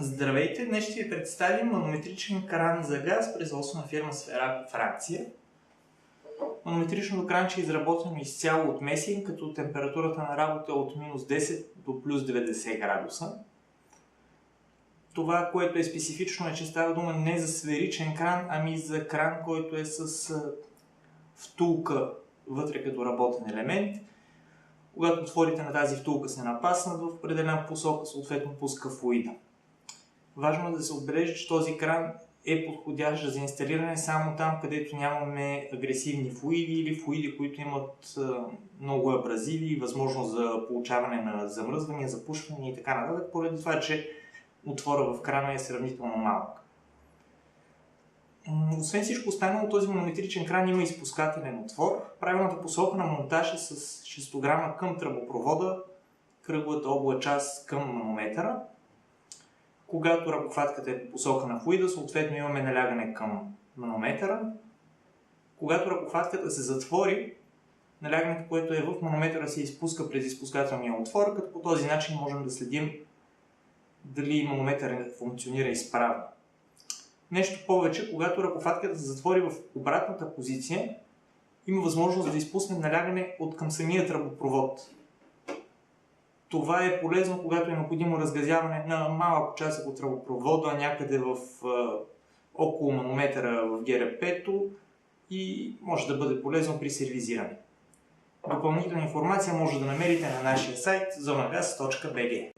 Здравейте! Днес ще ви представим манометричен кран за газ, производство на фирма Сфера Франция. Манометричното кранче е изработено изцяло от месин, като температурата на работа е от минус 10 до плюс 90 градуса. Това, което е специфично, е, че става дума не за сферичен кран, ами за кран, който е с втулка вътре като работен елемент. Когато отворите на тази втулка се напаснат в определена посока, съответно пуска флуида. Важно е да се отбележи, че този кран е подходящ за инсталиране само там, където нямаме агресивни флуиди или флуиди, които имат много абразиви, възможност за получаване на замръзвания, запушване и така нататък, поради това, че отвора в крана е сравнително малък. Освен всичко останало, този манометричен кран има изпускателен отвор. Правилната посока на монтаж е с шестограма към тръбопровода, кръглата обла част към манометъра. Когато ръкохватката е по посока на флуида, съответно имаме налягане към манометъра. Когато ръкохватката се затвори, налягането, което е в манометъра, се изпуска през изпускателния отвор, като по този начин можем да следим дали манометърът функционира изправно. Нещо повече, когато ръкохватката се затвори в обратната позиция, има възможност да изпуснем налягане от към самия тръбопровод. Това е полезно, когато е необходимо разгазяване на малък участък от тръбопровода, някъде около манометъра в ГРП-то и може да бъде полезно при сервизиране. Допълнителна информация може да намерите на нашия сайт zonagas.bg.